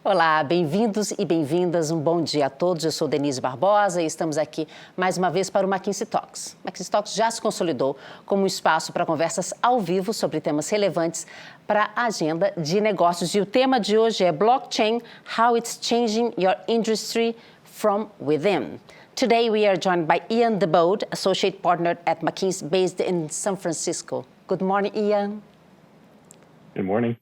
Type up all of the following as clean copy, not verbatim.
Olá, bem-vindos e bem-vindas, um bom dia a todos. Eu sou Denise Barbosa e estamos aqui mais uma vez para o McKinsey Talks. O McKinsey Talks já se consolidou como um espaço para conversas ao vivo sobre temas relevantes para a agenda de negócios. E o tema de hoje é Blockchain, How It's Changing Your Industry from Within. Today we are joined by Ian Bode, Associate Partner at McKinsey based in San Francisco. Good morning, Ian. Good morning.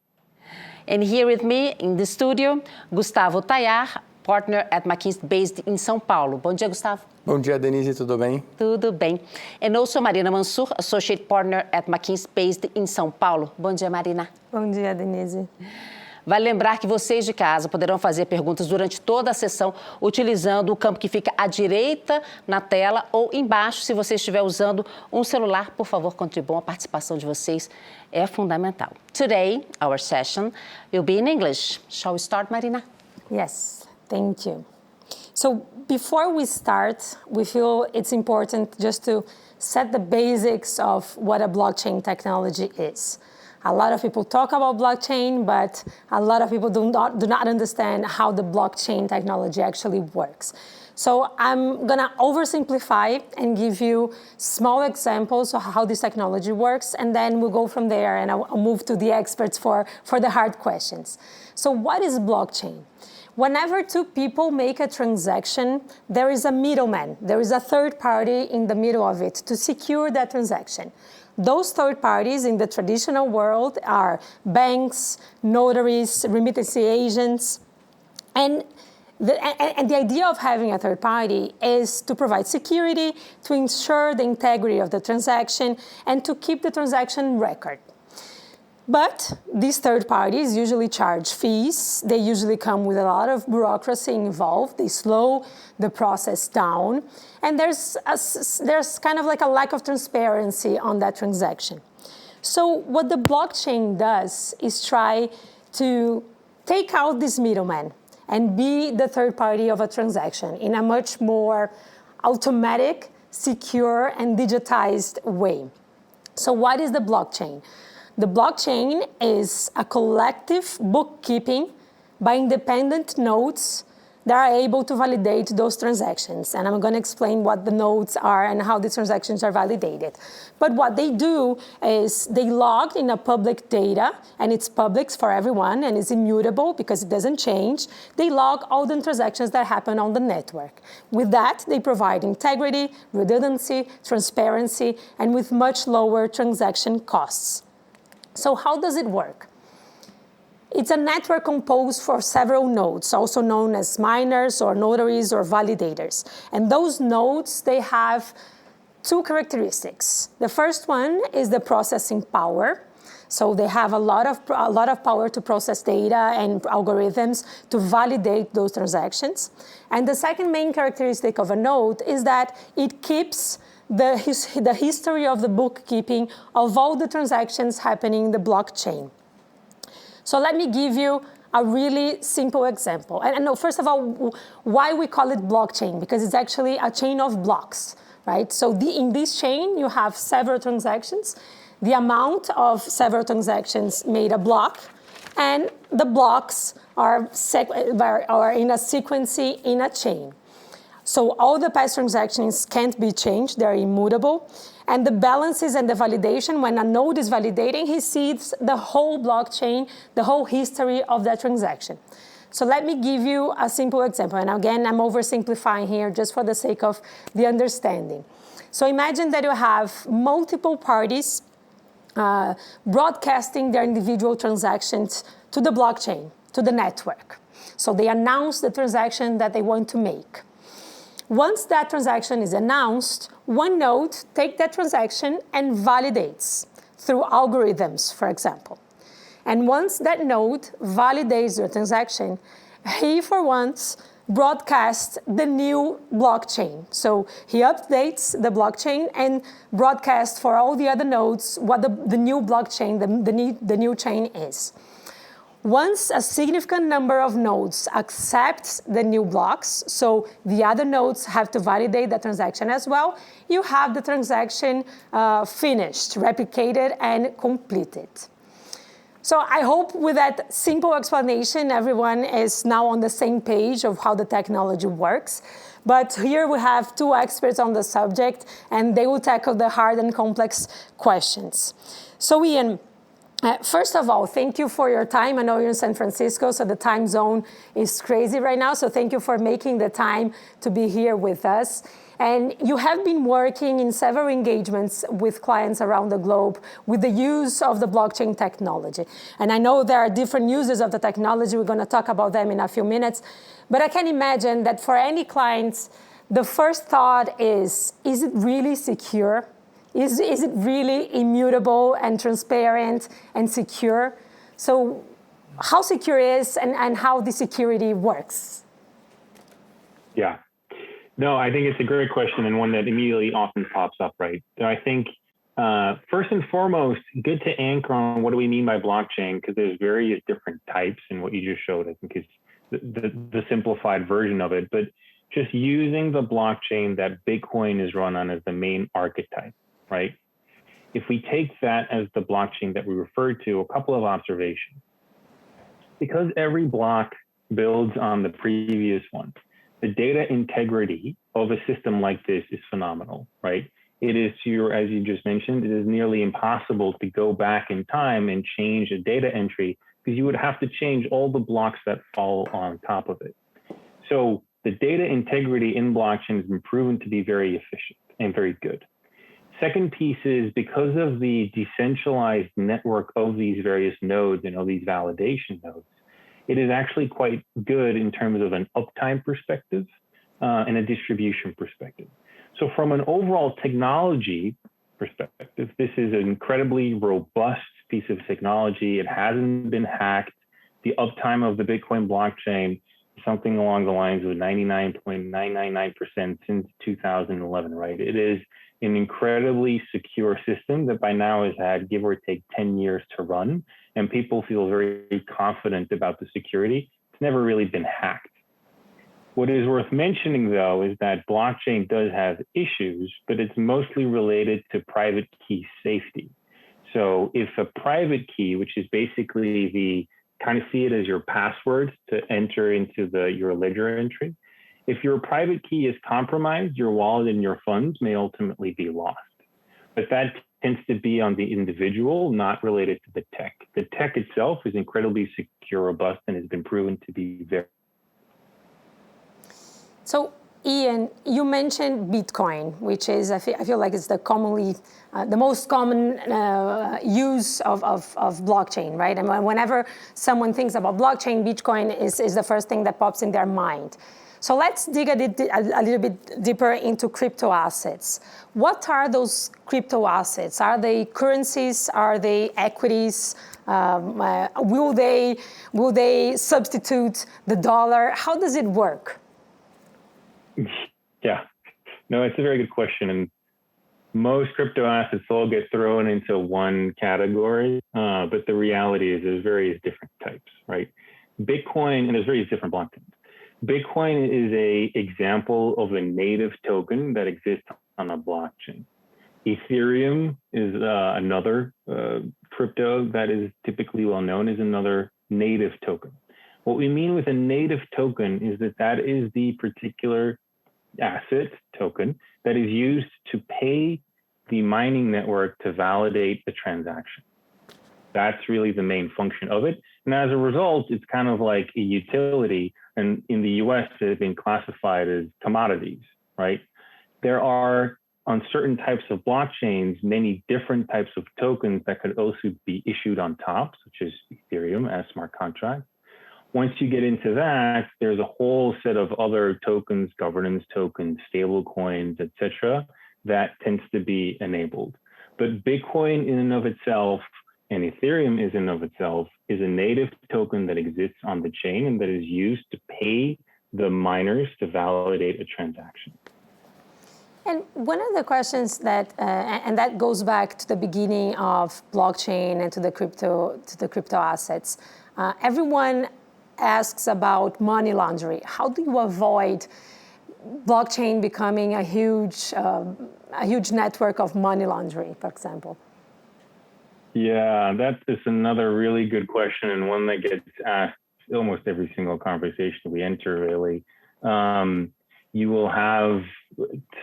And here with me in the studio, Gustavo Tayar, partner at McKinsey based in São Paulo. Bom dia, Gustavo. Bom dia, Denise, tudo bem? Tudo bem. And also Marina Mansur, associate partner at McKinsey based in São Paulo. Bom dia, Marina. Bom dia, Denise. Vale lembrar que vocês de casa poderão fazer perguntas durante toda a sessão utilizando o campo que fica à direita na tela ou embaixo. Se você estiver usando um celular, por favor, contribuam. A participação de vocês é fundamental. Today, our session will be in English. Shall we start, Marina? Yes, thank you. So before we start, we feel it's important just to set the basics of what a blockchain technology is. A lot of people talk about blockchain, but a lot of people do not understand how the blockchain technology actually works. So I'm gonna oversimplify and give you small examples of how this technology works, and then we'll go from there and I'll move to the experts for the hard questions. So what is blockchain? Whenever two people make a transaction, there is a middleman. There is a third party in the middle of it to secure that transaction. Those third parties in the traditional world are banks, notaries, remittance agents, and the idea of having a third party is to provide security, to ensure the integrity of the transaction, and to keep the transaction record. But these third parties usually charge fees. They usually come with a lot of bureaucracy involved. They slow the process down. And there's kind of like a lack of transparency on that transaction. So what the blockchain does is try to take out this middleman and be the third party of a transaction in a much more automatic, secure, and digitized way. So what is the blockchain? The blockchain is a collective bookkeeping by independent nodes that are able to validate those transactions. And I'm going to explain what the nodes are and how the transactions are validated. But what they do is they log in a public data, and it's public for everyone, and it's immutable because it doesn't change. They log all the transactions that happen on the network. With that, they provide integrity, redundancy, transparency, and with much lower transaction costs. So how does it work? It's a network composed for several nodes, also known as miners or notaries or validators. And those nodes, they have two characteristics. The first one is the processing power. So they have a lot of power to process data and algorithms to validate those transactions. And the second main characteristic of a node is that it keeps the history of the bookkeeping of all the transactions happening in the blockchain. So let me give you a really simple example. And no, first of all, why we call it blockchain? Because it's actually a chain of blocks, right? So in this chain, you have several transactions. The amount of several transactions made a block, and the blocks are in a sequence in a chain. So all the past transactions can't be changed, they're immutable. And the balances and the validation, when a node is validating, he sees the whole blockchain, the whole history of that transaction. So let me give you a simple example. And again, I'm oversimplifying here just for the sake of the understanding. So imagine that you have multiple parties broadcasting their individual transactions to the blockchain, to the network. So they announce the transaction that they want to make. Once that transaction is announced, one node takes that transaction and validates through algorithms, for example. And once that node validates the transaction, he, for once, broadcasts the new blockchain. So he updates the blockchain and broadcasts for all the other nodes what the new blockchain, the new chain is. Once a significant number of nodes accepts the new blocks, so the other nodes have to validate the transaction as well, you have the transaction finished, replicated, and completed. So I hope with that simple explanation, everyone is now on the same page of how the technology works. But here we have two experts on the subject, and they will tackle the hard and complex questions. So Ian, first of all, thank you for your time. I know you're in San Francisco, so the time zone is crazy right now. So thank you for making the time to be here with us. And you have been working in several engagements with clients around the globe with the use of the blockchain technology. And I know there are different uses of the technology. We're going to talk about them in a few minutes. But I can imagine that for any clients, the first thought is it really secure? Is it really immutable and transparent and secure? So how secure is and how the security works? Yeah. No, I think it's a great question and one that immediately often pops up, right? So I think first and foremost, good to anchor on what do we mean by blockchain, because there's various different types, and what you just showed, I think, is the simplified version of it. But just using the blockchain that Bitcoin is run on as the main archetype, right? If we take that as the blockchain that we referred to, a couple of observations. Because every block builds on the previous one, the data integrity of a system like this is phenomenal, right? It is, as you just mentioned, it is nearly impossible to go back in time and change a data entry, because you would have to change all the blocks that follow on top of it. So the data integrity in blockchain has been proven to be very efficient and very good. Second piece is, because of the decentralized network of these various nodes and of these validation nodes, it is actually quite good in terms of an uptime perspective and a distribution perspective. So from an overall technology perspective, this is an incredibly robust piece of technology. It hasn't been hacked. The uptime of the Bitcoin blockchain is something along the lines of 99.999% since 2011, right? It is an incredibly secure system that by now has had, give or take, 10 years to run, and people feel very confident about the security. It's never really been hacked. What is worth mentioning, though, is that blockchain does have issues, but it's mostly related to private key safety. So if a private key, which is basically the, kind of see it as your password to enter into your ledger entry, if your private key is compromised, your wallet and your funds may ultimately be lost. But that tends to be on the individual, not related to the tech. The tech itself is incredibly secure, robust, and has been proven to be very. So, Ian, you mentioned Bitcoin, which is, I feel like it's the most common use of blockchain, right? And whenever someone thinks about blockchain, Bitcoin is the first thing that pops in their mind. So let's dig a little bit deeper into crypto assets. What are those crypto assets? Are they currencies? Are they equities? Will they substitute the dollar? How does it work? Yeah, no, it's a very good question. And most crypto assets all get thrown into one category, but the reality is there's various different types, right? Bitcoin, and there's various different blockchains. Bitcoin is an example of a native token that exists on a blockchain. Ethereum is another crypto that is typically well known as another native token. What we mean with a native token is that is the particular asset token that is used to pay the mining network to validate the transaction. That's really the main function of it. And as a result, it's kind of like a utility. And in the US, they've been classified as commodities, right? There are, on certain types of blockchains, many different types of tokens that could also be issued on top, such as Ethereum as smart contract. Once you get into that, there's a whole set of other tokens, governance tokens, stable coins, etc., that tends to be enabled. But Bitcoin in and of itself, and Ethereum is in and of itself, is a native token that exists on the chain and that is used to pay the miners to validate a transaction. And one of the questions that, and that goes back to the beginning of blockchain and to the crypto assets. Everyone asks about money laundering. How do you avoid blockchain becoming a huge network of money laundering, for example? Yeah, that's just another really good question, and one that gets asked almost every single conversation we enter, really. You will have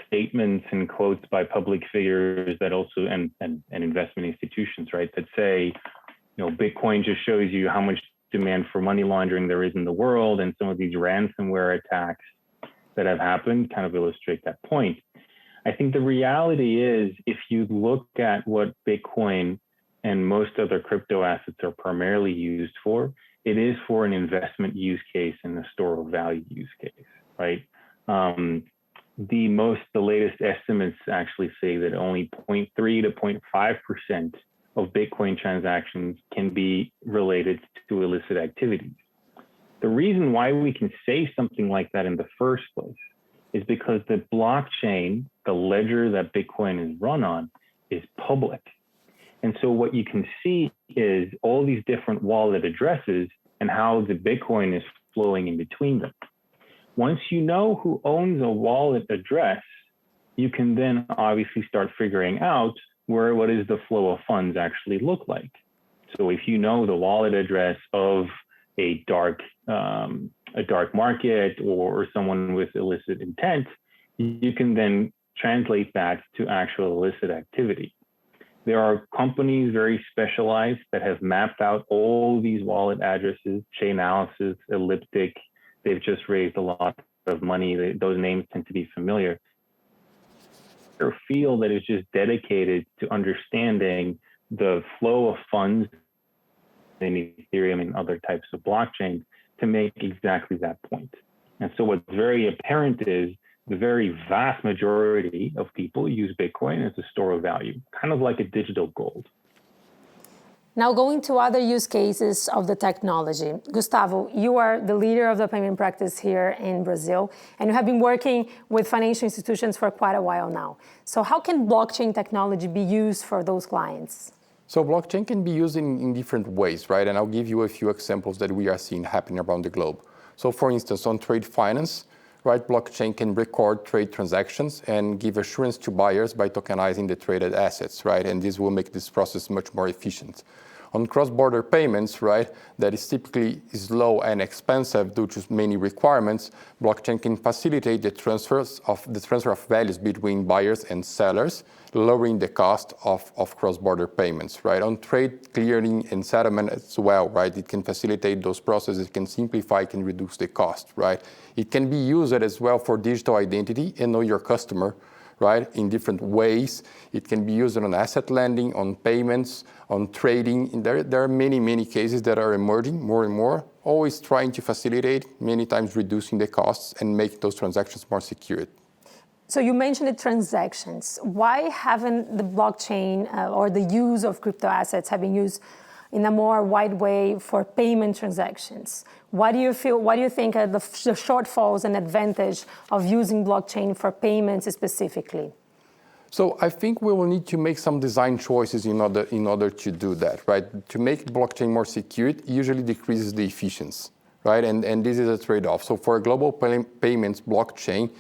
statements and quotes by public figures that also, and investment institutions, right, that say, Bitcoin just shows you how much demand for money laundering there is in the world, and some of these ransomware attacks that have happened kind of illustrate that point. I think the reality is, if you look at what Bitcoin and most other crypto assets are primarily used for, it is for an investment use case and a store of value use case, right? The latest estimates actually say that only 0.3 to 0.5% of Bitcoin transactions can be related to illicit activities. The reason why we can say something like that in the first place is because the blockchain, the ledger that Bitcoin is run on, is public. And so what you can see is all these different wallet addresses and how the Bitcoin is flowing in between them. Once you know who owns a wallet address, you can then obviously start figuring out what is the flow of funds actually look like. So if you know the wallet address of a dark market or someone with illicit intent, you can then translate that to actual illicit activity. There are companies very specialized that have mapped out all these wallet addresses, Chainalysis, Elliptic. They've just raised a lot of money. Those names tend to be familiar. Their field that is just dedicated to understanding the flow of funds in Ethereum and other types of blockchains to make exactly that point. And so what's very apparent is the very vast majority of people use Bitcoin as a store of value, kind of like a digital gold. Now going to other use cases of the technology. Gustavo, you are the leader of the payment practice here in Brazil, and you have been working with financial institutions for quite a while now. So how can blockchain technology be used for those clients? So blockchain can be used in different ways, right? And I'll give you a few examples that we are seeing happening around the globe. So for instance, on trade finance, right, blockchain can record trade transactions and give assurance to buyers by tokenizing the traded assets, right? And this will make this process much more efficient. On cross-border payments, right, that is typically slow and expensive due to many requirements, blockchain can facilitate the transfer of values between buyers and sellers, lowering the cost of cross-border payments, right? On trade clearing and settlement as well, right? It can facilitate those processes, it can simplify, it can reduce the cost, right? It can be used as well for digital identity and know your customer, right, in different ways. It can be used on asset lending, on payments, on trading. And there are many cases that are emerging more and more, always trying to facilitate, many times reducing the costs and make those transactions more secure. So you mentioned the transactions. Why haven't the blockchain or the use of crypto assets have been used in a more wide way for payment transactions? What do you think are the shortfalls and advantage of using blockchain for payments specifically? So I think we will need to make some design choices in order to do that, right? To make blockchain more secure, it usually decreases the efficiency, right? And this is a trade-off. So for a global payments blockchain,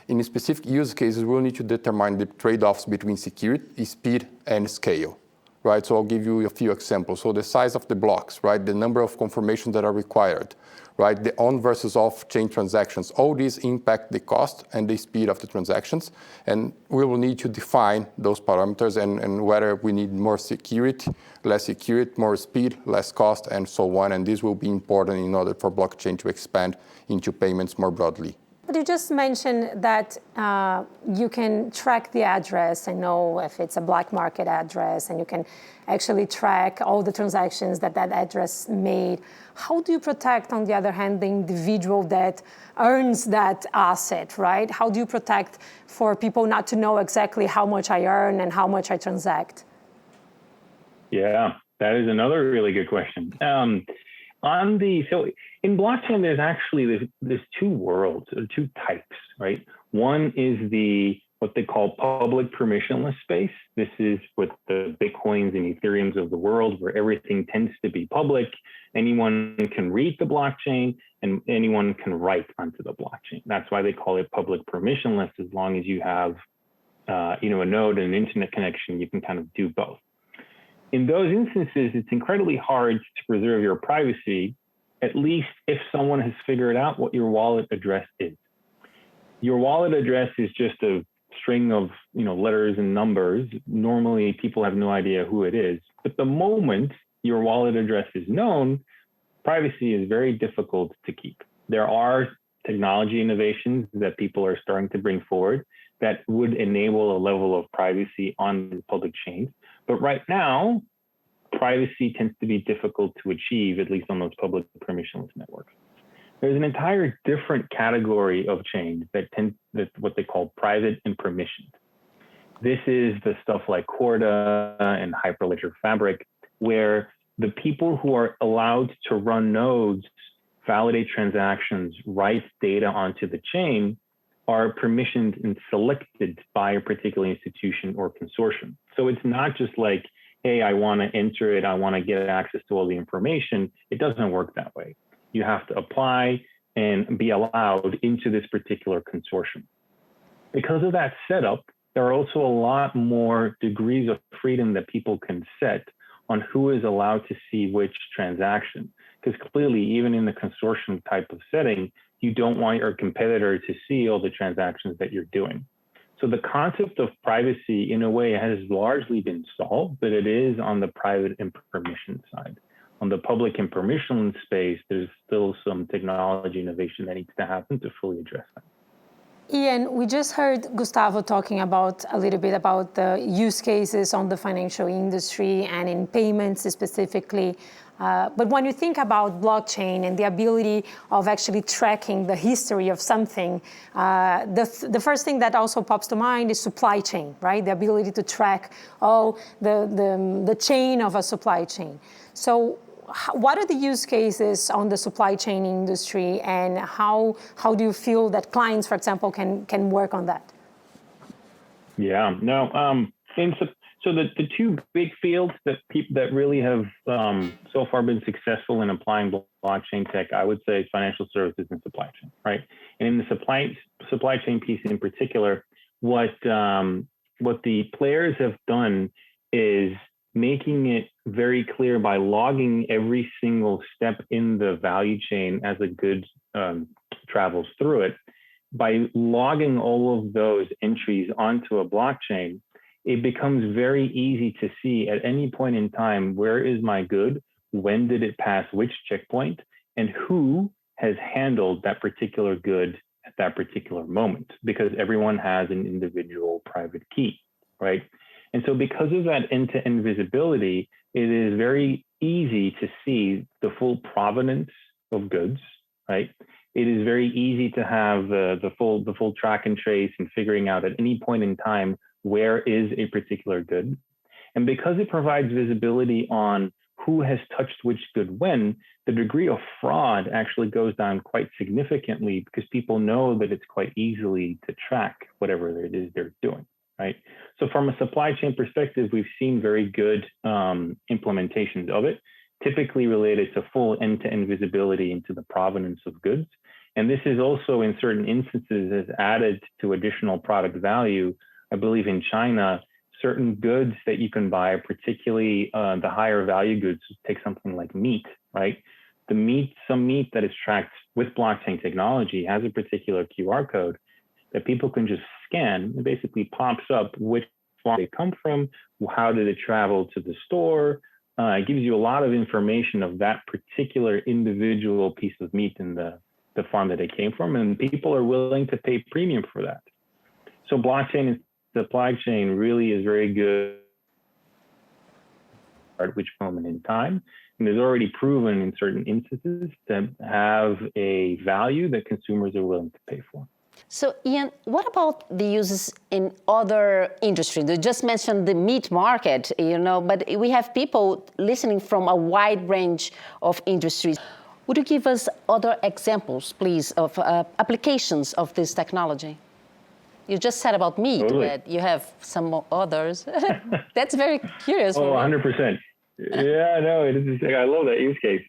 in specific use cases, we'll need to determine the trade-offs between security, speed, and scale. Right, so I'll give you a few examples. So the size of the blocks, right, the number of confirmations that are required, right, the on versus off chain transactions, all these impact the cost and the speed of the transactions. And we will need to define those parameters and whether we need more security, less security, more speed, less cost, and so on. And this will be important in order for blockchain to expand into payments more broadly. But you just mentioned that you can track the address and know if it's a black market address, and you can actually track all the transactions that address made. How do you protect, on the other hand, the individual that earns that asset, right? How do you protect for people not to know exactly how much I earn and how much I transact? Yeah, that is another really good question. So in blockchain, there's two worlds or two types, right? One is what they call public permissionless space. This is with the Bitcoins and Ethereums of the world, where everything tends to be public. Anyone can read the blockchain and anyone can write onto the blockchain. That's why they call it public permissionless. As long as you have a node and an internet connection, you can kind of do both. In those instances, it's incredibly hard to preserve your privacy, at least if someone has figured out what your wallet address is. Your wallet address is just a string of letters and numbers. Normally, people have no idea who it is. But the moment your wallet address is known, privacy is very difficult to keep. There are technology innovations that people are starting to bring forward that would enable a level of privacy on public chains. But right now, privacy tends to be difficult to achieve, at least on those public permissionless networks. There's an entire different category of chains that's what they call private and permissioned. This is the stuff like Corda and Hyperledger Fabric, where the people who are allowed to run nodes, validate transactions, write data onto the chain are permissioned and selected by a particular institution or consortium. So it's not just like, hey, I want to enter it, I want to get access to all the information. It doesn't work that way. You have to apply and be allowed into this particular consortium. Because of that setup, there are also a lot more degrees of freedom that people can set on who is allowed to see which transaction. Because clearly, even in the consortium type of setting, you don't want your competitor to see all the transactions that you're doing. So the concept of privacy, in a way, has largely been solved, but it is on the private and permission side. On the public and permissionless space, there's still some technology innovation that needs to happen to fully address that. Ian, we just heard Gustavo talking about a little bit about the use cases on the financial industry and in payments specifically. But when you think about blockchain and the ability of actually tracking the history of something, the first thing that also pops to mind is supply chain, right? The ability to track the chain of a supply chain. So what are the use cases on the supply chain industry, and how do you feel that clients, for example, can work on that? Yeah, no. So the two big fields that really have so far been successful in applying blockchain tech, I would say financial services and supply chain, right? And in the supply chain piece in particular, what the players have done is making it very clear by logging every single step in the value chain as a good travels through it. By logging all of those entries onto a blockchain, it becomes very easy to see at any point in time, where is my good, when did it pass which checkpoint, and who has handled that particular good at that particular moment, because everyone has an individual private key, right? And so because of that end-to-end visibility, it is very easy to see the full provenance of goods, right? It is very easy to have the full track and trace and figuring out at any point in time where is a particular good. And because it provides visibility on who has touched which good when, the degree of fraud actually goes down quite significantly, because people know that it's quite easily to track whatever it is they're doing, right? So from a supply chain perspective, we've seen very good implementations of it, typically related to full end-to-end visibility into the provenance of goods. And this is also in certain instances has added to additional product value. I believe in China, certain goods that you can buy, particularly the higher value goods, take something like meat, right? Some meat that is tracked with blockchain technology has a particular QR code that people can just scan. It basically pops up which farm they come from, how did it travel to the store. It gives you a lot of information of that particular individual piece of meat in the farm that it came from, and people are willing to pay premium for that. So blockchain and supply chain really is very good at which moment in time, and is already proven in certain instances to have a value that consumers are willing to pay for. So Ian, what about the uses in other industries? You just mentioned the meat market, but we have people listening from a wide range of industries. Would you give us other examples, please, of applications of this technology? You just said about meat, Totally. But you have some others. That's very curious. 100%. Yeah, no, it is. I love that use case.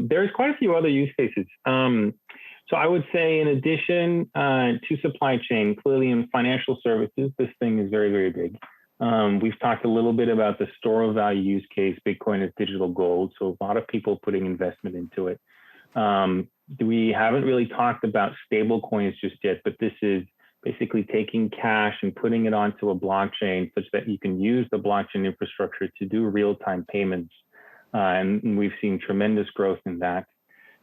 There's quite a few other use cases. So I would say, in addition to supply chain, clearly in financial services, this thing is very, very big. We've talked a little bit about the store of value use case. Bitcoin is digital gold, so a lot of people putting investment into it. We haven't really talked about stable coins just yet, but this is basically taking cash and putting it onto a blockchain such that you can use the blockchain infrastructure to do real-time payments. And we've seen tremendous growth in that.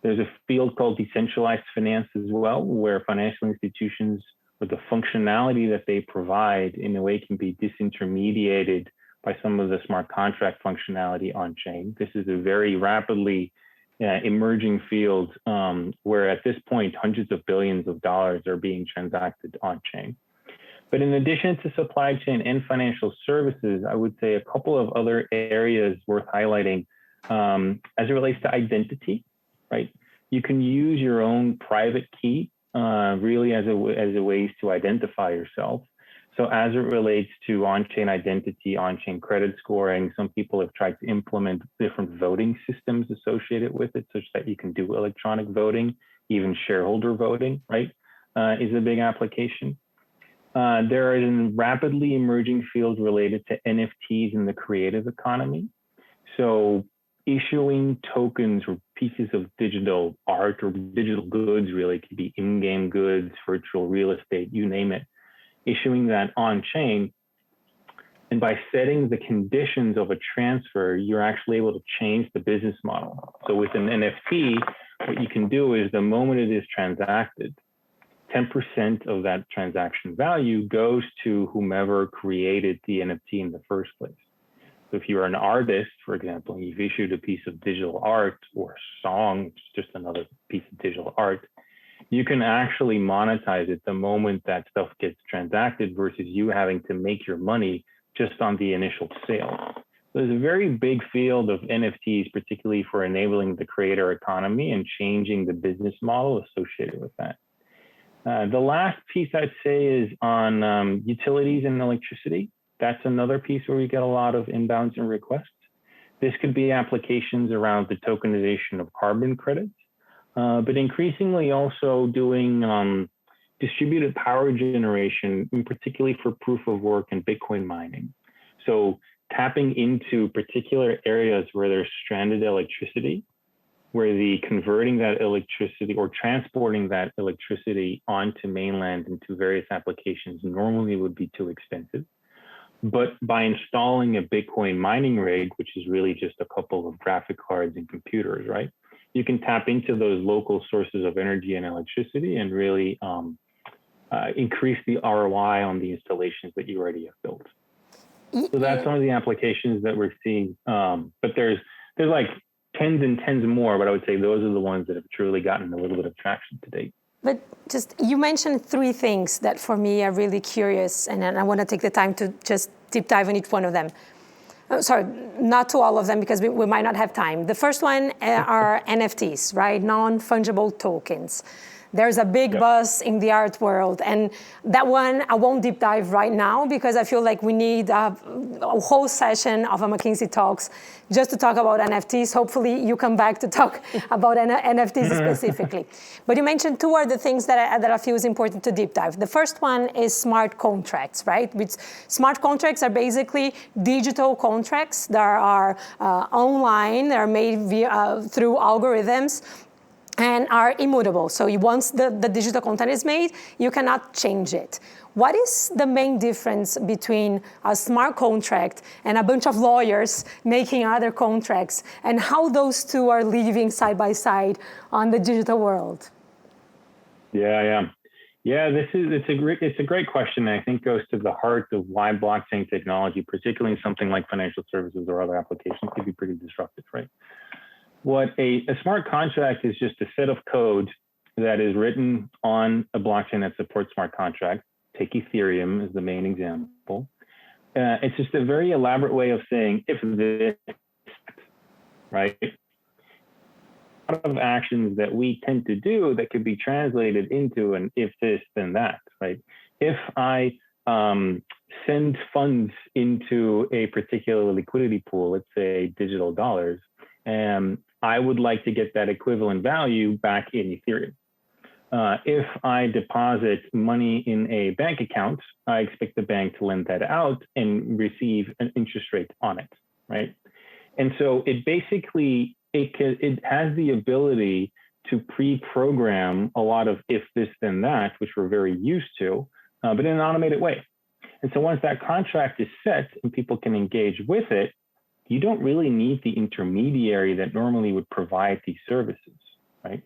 There's a field called decentralized finance as well, where financial institutions, with the functionality that they provide in a way, can be disintermediated by some of the smart contract functionality on chain. This is a very rapidly emerging field where at this point, hundreds of billions of dollars are being transacted on chain. But in addition to supply chain and financial services, I would say a couple of other areas worth highlighting as it relates to identity, right? You can use your own private key really as a ways to identify yourself. So as it relates to on-chain identity, on-chain credit scoring, some people have tried to implement different voting systems associated with it, such that you can do electronic voting, even shareholder voting, right, is a big application. There is a rapidly emerging field related to NFTs in the creative economy. So issuing tokens or pieces of digital art or digital goods, really, could be in-game goods, virtual real estate, you name it, issuing that on chain. And by setting the conditions of a transfer, you're actually able to change the business model. So with an NFT, what you can do is the moment it is transacted, 10% of that transaction value goes to whomever created the NFT in the first place. So if you're an artist, for example, and you've issued a piece of digital art or a song, it's just another piece of digital art, you can actually monetize it the moment that stuff gets transacted versus you having to make your money just on the initial sale. So there's a very big field of NFTs, particularly for enabling the creator economy and changing the business model associated with that. The last piece I'd say is on utilities and electricity. That's another piece where we get a lot of inbounds and requests. This could be applications around the tokenization of carbon credits, but increasingly also doing distributed power generation, particularly for proof of work and Bitcoin mining. So tapping into particular areas where there's stranded electricity, where the converting that electricity or transporting that electricity onto mainland into various applications normally would be too expensive. But by installing a Bitcoin mining rig, which is really just a couple of graphic cards and computers, right? You can tap into those local sources of energy and electricity and really increase the ROI on the installations that you already have built. So that's some of the applications that we're seeing. But there's like tens and tens more, but I would say those are the ones that have truly gotten a little bit of traction to date. But just, you mentioned three things that for me are really curious, and I want to take the time to just deep dive on each one of them. Sorry, not to all of them because we might not have time. The first one are NFTs, right? Non-fungible tokens. There's a big buzz in the art world, and that one I won't deep dive right now because I feel like we need a whole session of a McKinsey Talks just to talk about NFTs. Hopefully you come back to talk about NFTs specifically. But you mentioned two other things that I feel is important to deep dive. The first one is smart contracts, right? Which smart contracts are basically digital contracts that are online, that are made through algorithms, and are immutable. So once the digital content is made, you cannot change it. What is the main difference between a smart contract and a bunch of lawyers making other contracts, and how those two are living side by side on the digital world? Yeah, it's a great question, and I think goes to the heart of why blockchain technology, particularly in something like financial services or other applications, could be pretty disruptive, right? What a smart contract is just a set of code that is written on a blockchain that supports smart contracts. Take Ethereum as the main example. It's just a very elaborate way of saying if this, right? A lot of actions that we tend to do that could be translated into an if this, then that, right? If I send funds into a particular liquidity pool, let's say digital dollars, I would like to get that equivalent value back in Ethereum. If I deposit money in a bank account, I expect the bank to lend that out and receive an interest rate on it, right? And so it basically, it has the ability to pre-program a lot of if this then that, which we're very used to, but in an automated way. And so once that contract is set and people can engage with it, you don't really need the intermediary that normally would provide these services, right?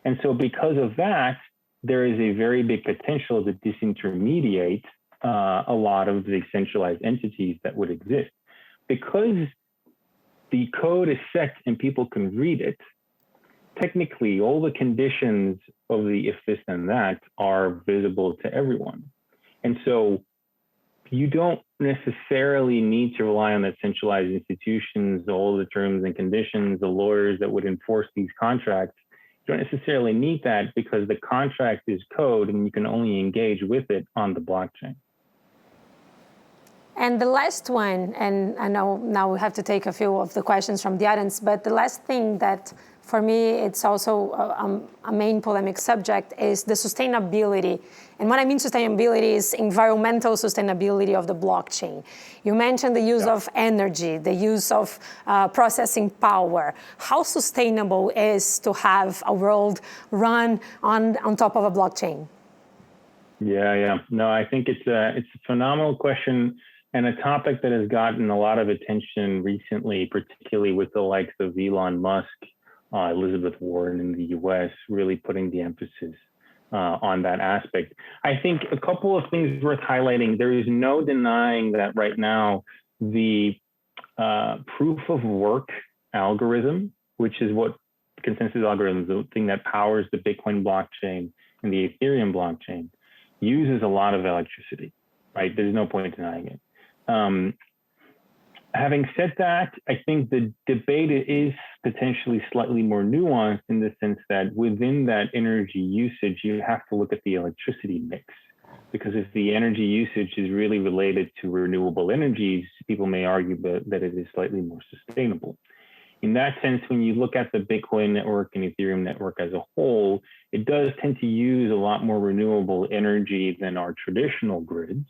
And so because of that, there is a very big potential to disintermediate a lot of the centralized entities that would exist. Because the code is set and people can read it, technically all the conditions of the if this then that are visible to everyone. And so you don't necessarily need to rely on that centralized institutions, all the terms and conditions, the lawyers that would enforce these contracts. You don't necessarily need that because the contract is code and you can only engage with it on the blockchain. And the last one, and I know now we have to take a few of the questions from the audience, but the last thing that for me, it's also a main polemic subject is the sustainability. And what I mean sustainability is environmental sustainability of the blockchain. You mentioned the use of energy, the use of processing power. How sustainable is to have a world run on top of a blockchain? Yeah. No, I think it's a phenomenal question and a topic that has gotten a lot of attention recently, particularly with the likes of Elon Musk, Elizabeth Warren in the US, really putting the emphasis on that aspect. I think a couple of things worth highlighting. There is no denying that right now, the proof of work algorithm, which is what consensus algorithms, the thing that powers the Bitcoin blockchain and the Ethereum blockchain, uses a lot of electricity, right? There's no point denying it. Having said that, I think the debate is potentially slightly more nuanced in the sense that within that energy usage, you have to look at the electricity mix. Because if the energy usage is really related to renewable energies, people may argue that it is slightly more sustainable. In that sense, when you look at the Bitcoin network and Ethereum network as a whole, it does tend to use a lot more renewable energy than our traditional grids,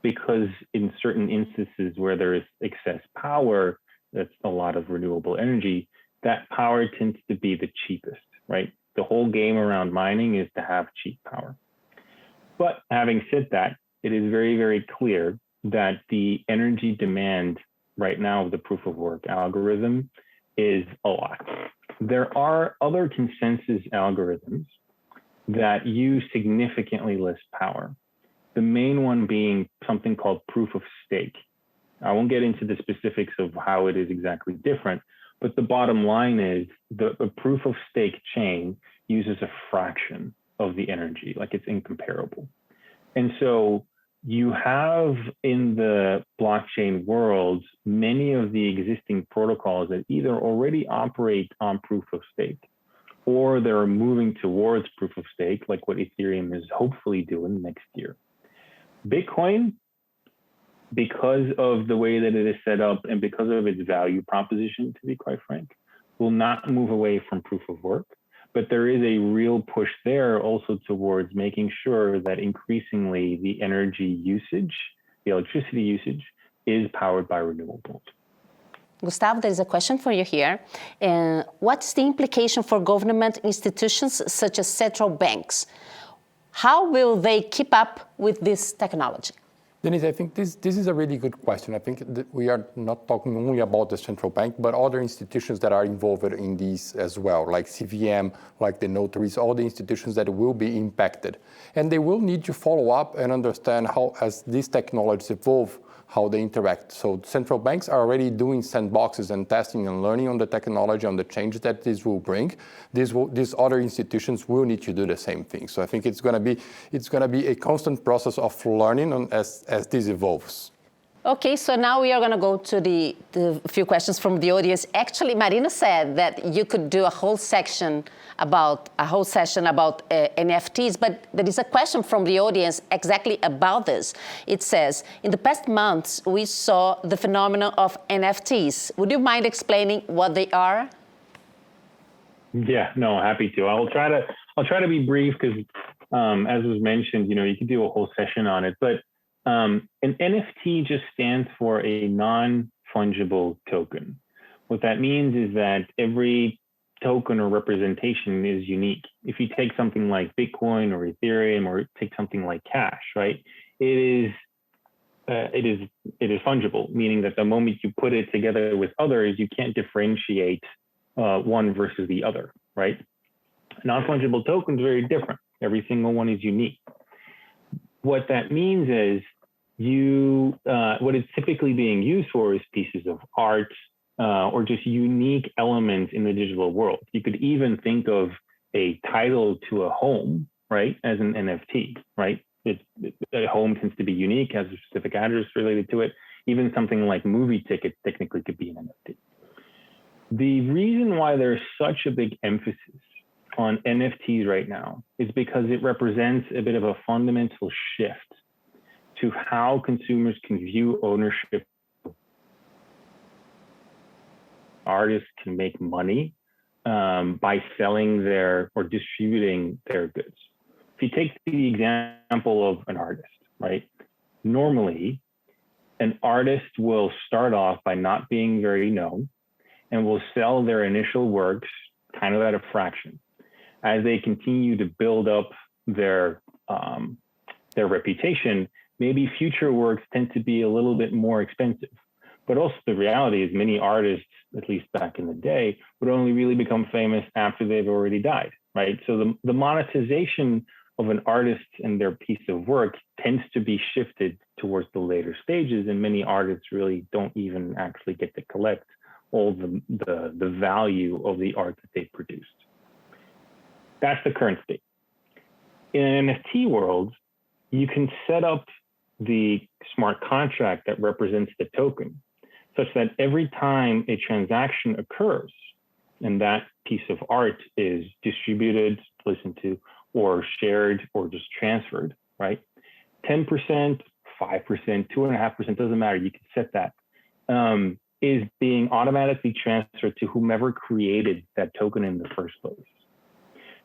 because in certain instances where there is excess power, that's a lot of renewable energy, that power tends to be the cheapest, right? The whole game around mining is to have cheap power. But having said that, it is very, very clear that the energy demand right now of the proof of work algorithm is a lot. There are other consensus algorithms that use significantly less power. The main one being something called proof of stake. I won't get into the specifics of how it is exactly different, but the bottom line is the proof of stake chain uses a fraction of the energy, like it's incomparable. And so you have in the blockchain world, many of the existing protocols that either already operate on proof of stake, or they're moving towards proof of stake, like what Ethereum is hopefully doing next year. Bitcoin, because of the way that it is set up and because of its value proposition, to be quite frank, will not move away from proof of work. But there is a real push there also towards making sure that increasingly the energy usage, the electricity usage, is powered by renewables. Gustavo, there is a question for you here. What's the implication for government institutions such as central banks? How will they keep up with this technology? Denise, I think this is a really good question. I think that we are not talking only about the central bank, but other institutions that are involved in these as well, like CVM, like the notaries, all the institutions that will be impacted. And they will need to follow up and understand how, as these technologies evolve, how they interact. So central banks are already doing sandboxes and testing and learning on the technology, on the changes that this will bring. These other institutions will need to do the same thing. So I think it's going to be a constant process of learning as this evolves. Okay, so now we are going to go to the few questions from the audience. Actually, Marina said that you could do a whole session about NFTs, but there is a question from the audience exactly about this. It says, in the past months, we saw the phenomenon of NFTs. Would you mind explaining what they are? Yeah, no, happy to. I'll try to be brief because, as was mentioned, you could do a whole session on it. But an NFT just stands for a non-fungible token. What that means is that every token or representation is unique. If you take something like Bitcoin or Ethereum, or take something like cash, right? It is fungible, meaning that the moment you put it together with others, you can't differentiate one versus the other, right? Non-fungible tokens are very different. Every single one is unique. What that means is what it's typically being used for is pieces of art or just unique elements in the digital world. You could even think of a title to a home, right, as an NFT, right? A home tends to be unique, has a specific address related to it. Even something like movie tickets technically could be an NFT. The reason why there's such a big emphasis on NFTs right now is because it represents a bit of a fundamental shift to how consumers can view ownership. Artists can make money by selling or distributing their goods. If you take the example of an artist, right? Normally, an artist will start off by not being very known and will sell their initial works kind of at a fraction. As they continue to build up their reputation, maybe future works tend to be a little bit more expensive. But also the reality is many artists, at least back in the day, would only really become famous after they've already died, right? So the monetization of an artist and their piece of work tends to be shifted towards the later stages, and many artists really don't even actually get to collect all the value of the art that they produced. That's the current state. In an NFT world, you can set up the smart contract that represents the token, such that every time a transaction occurs and that piece of art is distributed, listened to, or shared, or just transferred, right? 10%, 5%, 2.5%, doesn't matter, you can set that, is being automatically transferred to whomever created that token in the first place.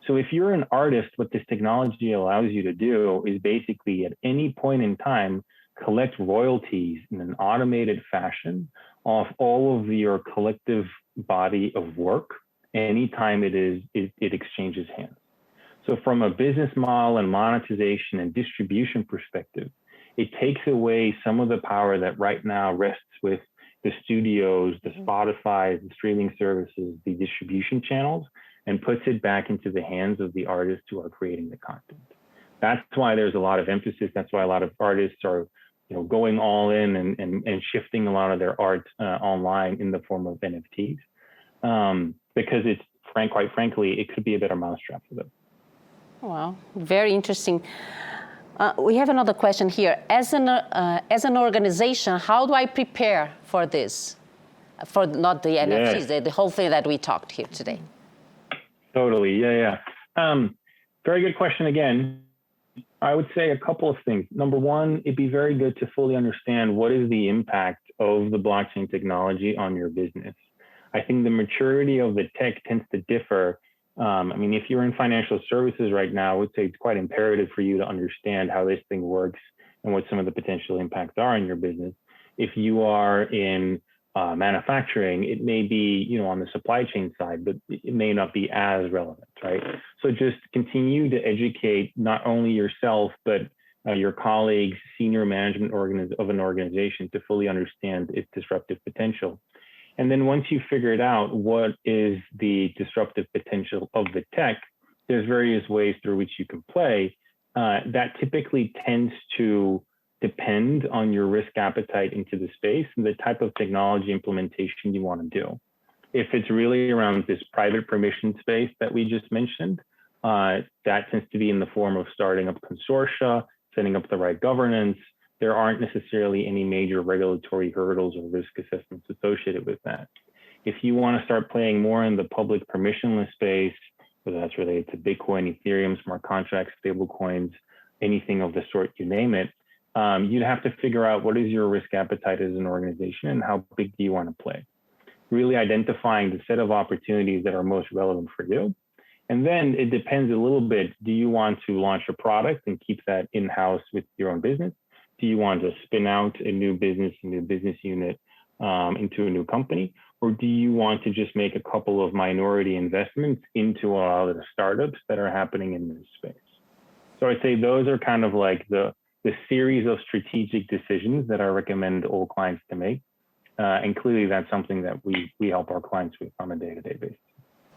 So if you're an artist, what this technology allows you to do is basically at any point in time, collect royalties in an automated fashion off all of your collective body of work anytime it exchanges hands. So from a business model and monetization and distribution perspective, it takes away some of the power that right now rests with the studios, the Spotify, the streaming services, the distribution channels, and puts it back into the hands of the artists who are creating the content. That's why there's a lot of emphasis. That's why a lot of artists are going all in and shifting a lot of their art online in the form of NFTs, because it's quite frankly, it could be a better mousetrap for them. Wow, very interesting. We have another question here. As an organization, how do I prepare for this? For not the NFTs, the whole thing that we talked here today. Totally, yeah. Very good question again. I would say a couple of things. Number one, it'd be very good to fully understand what is the impact of the blockchain technology on your business. I think the maturity of the tech tends to differ. If you're in financial services right now, I would say it's quite imperative for you to understand how this thing works and what some of the potential impacts are on your business. If you are in manufacturing, it may be, on the supply chain side, but it may not be as relevant, right? So just continue to educate not only yourself, but your colleagues, senior management of an organization to fully understand its disruptive potential. And then once you figured out what is the disruptive potential of the tech, there's various ways through which you can play. That typically tends to depend on your risk appetite into the space and the type of technology implementation you want to do. If it's really around this private permission space that we just mentioned, that tends to be in the form of starting up consortia, setting up the right governance. There aren't necessarily any major regulatory hurdles or risk assessments associated with that. If you want to start playing more in the public permissionless space, whether that's related to Bitcoin, Ethereum, smart contracts, stable coins, anything of the sort, you name it, you'd have to figure out what is your risk appetite as an organization and how big do you want to play. Really identifying the set of opportunities that are most relevant for you And then it depends a little bit. Do you want to launch a product and keep that in-house with your own business? Do you want to spin out a new business unit into a new company? Or do you want to just make a couple of minority investments into a lot of the startups that are happening in this space? So I'd say those are kind of like the series of strategic decisions that I recommend all clients to make. And clearly that's something that we help our clients with on a day-to-day basis.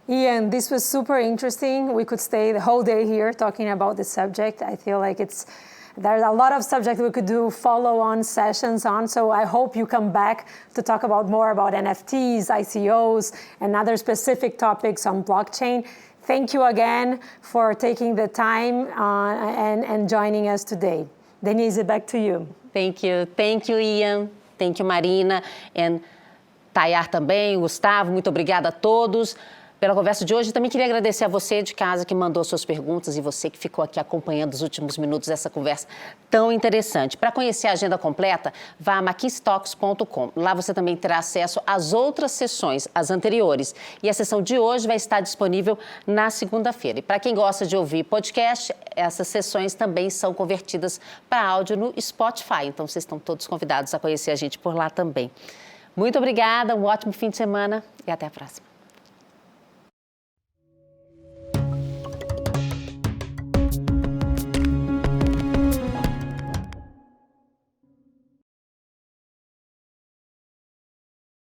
Ian, this was super interesting. We could stay the whole day here talking about this subject. I feel like there's a lot of subjects we could do follow-on sessions on, so I hope you come back to talk more about NFTs, ICOs, and other specific topics on blockchain. Thank you again for taking the time and joining us today. Denise, back to you. Thank you. Thank you, Ian. Thank you, Marina. And Tayar também, Gustavo, muito obrigada a todos pela conversa de hoje. Também queria agradecer a você de casa que mandou suas perguntas e você que ficou aqui acompanhando os últimos minutos dessa conversa tão interessante. Para conhecer a agenda completa, vá a McKinseyTalks.com. Lá você também terá acesso às outras sessões, as anteriores. E a sessão de hoje vai estar disponível na segunda-feira. E para quem gosta de ouvir podcast, essas sessões também são convertidas para áudio no Spotify. Então vocês estão todos convidados a conhecer a gente por lá também. Muito obrigada, um ótimo fim de semana e até a próxima.